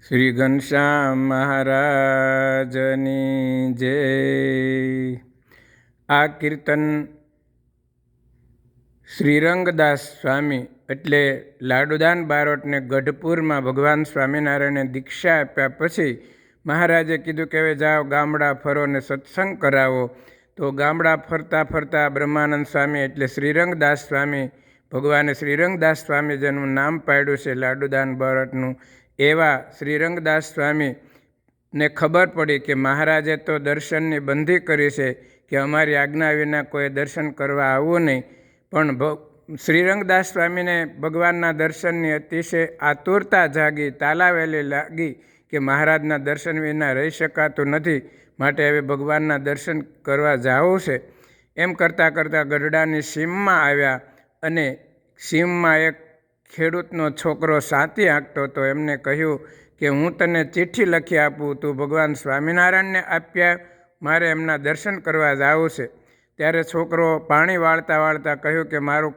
શ્રી ઘનશ્યામ મહારાજની જય। આ કીર્તન શ્રીરંગદાસ સ્વામી એટલે લાડુદાન બારોટને ગઢપુરમાં ભગવાન સ્વામિનારાયણે દીક્ષા આપ્યા પછી મહારાજે કીધું કે હવે જાઓ ગામડા ફરો ને સત્સંગ કરાવો। તો ગામડા ફરતા ફરતા બ્રહ્માનંદ સ્વામી એટલે શ્રીરંગદાસ સ્વામી, ભગવાને શ્રીરંગદાસ સ્વામીજીનું નામ પાડ્યું છે લાડુદાન બારોટનું। એવા શ્રીરંગદાસ સ્વામીને ખબર પડી કે મહારાજે તો દર્શનની બંધી કરી છે કે અમારી આજ્ઞા વિના કોઈ દર્શન કરવા આવવું નહીં, પણ શ્રીરંગદાસ સ્વામીને ભગવાનના દર્શનની અતિશય આતુરતા જાગી, તાલાવેલી લાગી કે મહારાજના દર્શન વિના રહી શકાતું નથી, માટે હવે ભગવાનના દર્શન કરવા જવું છે। એમ કરતાં કરતાં ગઢડાની સીમમાં આવ્યા અને સીમમાં એક ખેડૂતનો છોકરો સાતી હાંકતો હતો। એમને કહ્યું કે હું તને ચિઠ્ઠી લખી આપું, તું ભગવાન સ્વામિનારાયણને આપ્યા, મારે એમના દર્શન કરવા જવું છે। ત્યારે છોકરો પાણી વાળતા વાળતા કહ્યું કે મારું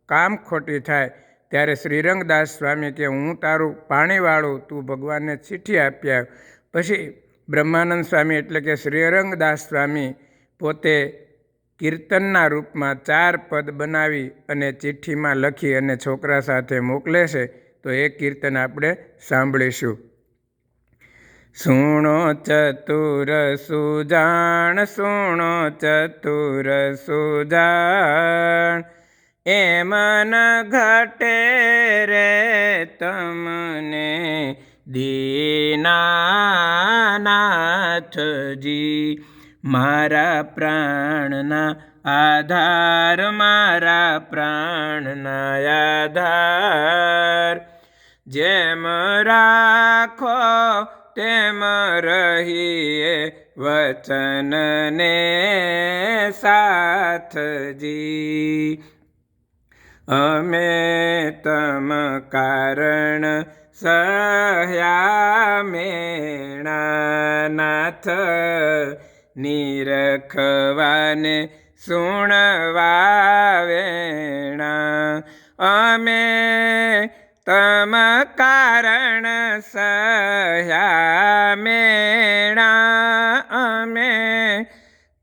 કામ ખોટી થાય। ત્યારે શ્રીરંગદાસ સ્વામી કે હું તારું પાણી વાળું, તું ભગવાનને ચિઠ્ઠી આપ્યા। પછી બ્રહ્માનંદ સ્વામી એટલે કે શ્રીરંગદાસ સ્વામી પોતે કીર્તનના રૂપમાં 4 પદ બનાવી અને ચિઠ્ઠીમાં લખી અને છોકરા સાથે મોકલે છે। તો એ કીર્તન આપણે સાંભળીશું। સુણો ચતુર સુજાણ, સુણો ચતુર સુજાણ, એ મન ઘટે રે તમને દીનાનાથજી। મારા પ્રાણના આધાર, મારા પ્રાણના આધાર, જેમ રાખો તેમ રહીએ વચનને સાથજી। અમે તમ કારણ સહ્યા મેણા નાથ, નિરખવાને સુણવા વેણા। અમે તમ કારણ સહ્યા મેણા, અમે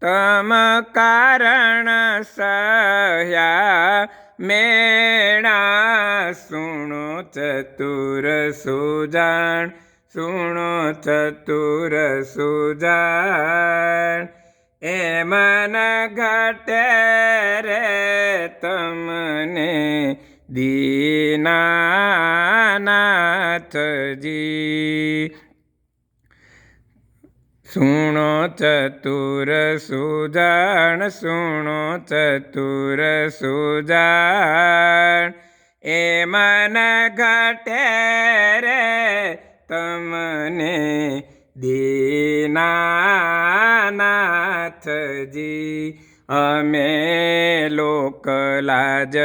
તમ કારણ સહ્યા મેણા। સુણો ચતુર સુજાણ, સુણો ચતુર સુજાણ, એ મન ઘટે રે તમને દીનાનાથજી। સુણો ચતુર સુજાણ, સુણો ચતુર સુજાણ, એ મન ઘટે રે તમને દીનાનાથજી। અમે લોકલાજ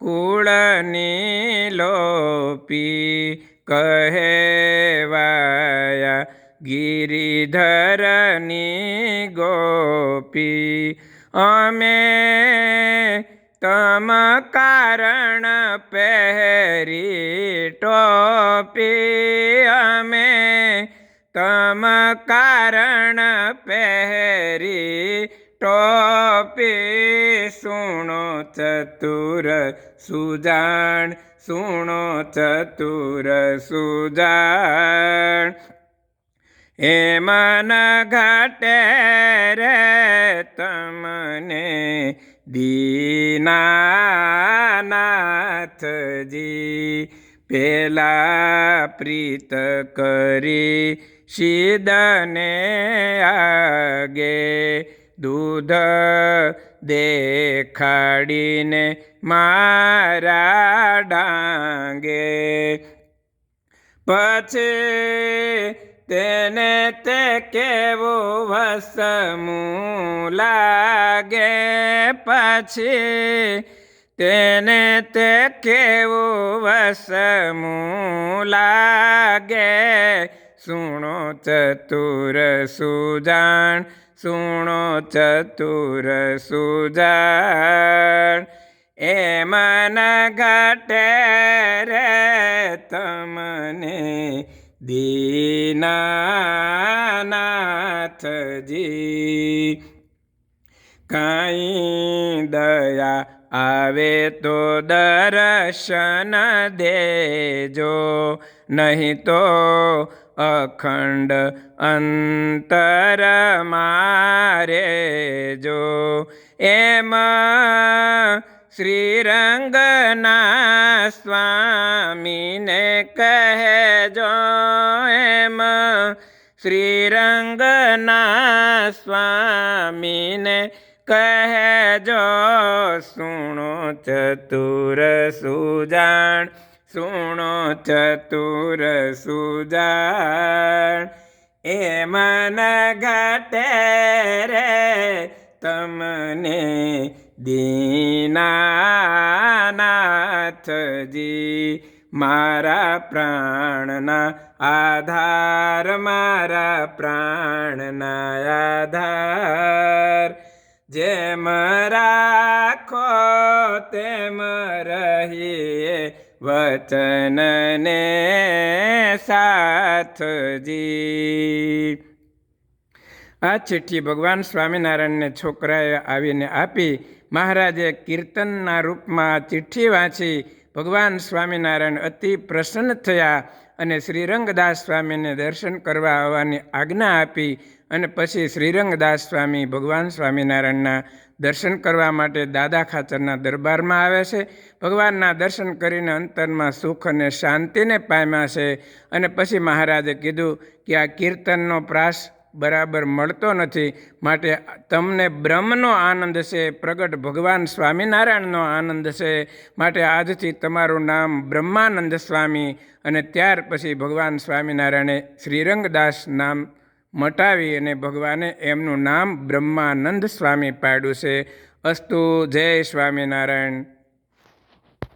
કુળની લોપી, કહેવાયા ગિરિધરની ગોપી। અમે તમ કારણ પહેરી ટોપી, અમે તમ કારણ પહેરી ટોપી। સુણો ચતુર સુજાણ, સુણો ચતુર સુજાણ, એ મન ઘટે રે તમને દીનાનાથજી। પેલા પ્રીત કરી શીદને આગે, દૂધ દેખાડીને મારા ડાંગે, પછી તેને તે કેવું વસમું લાગે, પછી તેને તે કેવું વસમું લાગે। સુણો ચતુર સુજાણ, સુણો ચતુર સુજાણ, એ મન ઘટે રે તમને દીનાનાથજી. કાંઈ દયા આવે તો દર્શન દેજો, નહીં તો અખંડ અંતર મારે જો. એમ શ્રીરંગના સ્વામીને કહેજો, એમ શ્રીરંગના સ્વામીને કહેજો. સુણો ચતુર સુજાણ, સુણો ચતુર સુજાણ, એ મન ઘટે રે તમને દીનાનાથજી. મારા પ્રાણના આધાર, મારા પ્રાણના આધાર, જેમ રાખો તેમ રહીએ વચનને સાથજી. આ ચિઠ્ઠી ભગવાન સ્વામિનારાયણને છોકરાએ આવીને આપી. મહારાજે કીર્તનના રૂપમાં આ ચિઠ્ઠી વાંચી. ભગવાન સ્વામિનારાયણ અતિ પ્રસન્ન થયા અને શ્રીરંગદાસ સ્વામીને દર્શન કરવા આવવાની આજ્ઞા આપી. અને પછી શ્રીરંગદાસ સ્વામી ભગવાન સ્વામિનારાયણના દર્શન કરવા માટે દાદા ખાચરના દરબારમાં આવે છે. ભગવાનના દર્શન કરીને અંતરમાં સુખ અને શાંતિને પામ્યા છે. અને પછી મહારાજે કીધું કે આ કીર્તનનો પ્રાસ બરાબર મળતો નથી, માટે તમને બ્રહ્મનો આનંદ છે, પ્રગટ ભગવાન સ્વામિનારાયણનો આનંદ છે, માટે આજથી તમારું નામ બ્રહ્માનંદ સ્વામી. અને ત્યાર પછી ભગવાન સ્વામિનારાયણે શ્રીરંગદાસ નામ મટાવી અને ભગવાને એમનું નામ બ્રહ્માનંદ સ્વામી પાડ્યું છે. અસ્તુ. જય સ્વામિનારાયણ.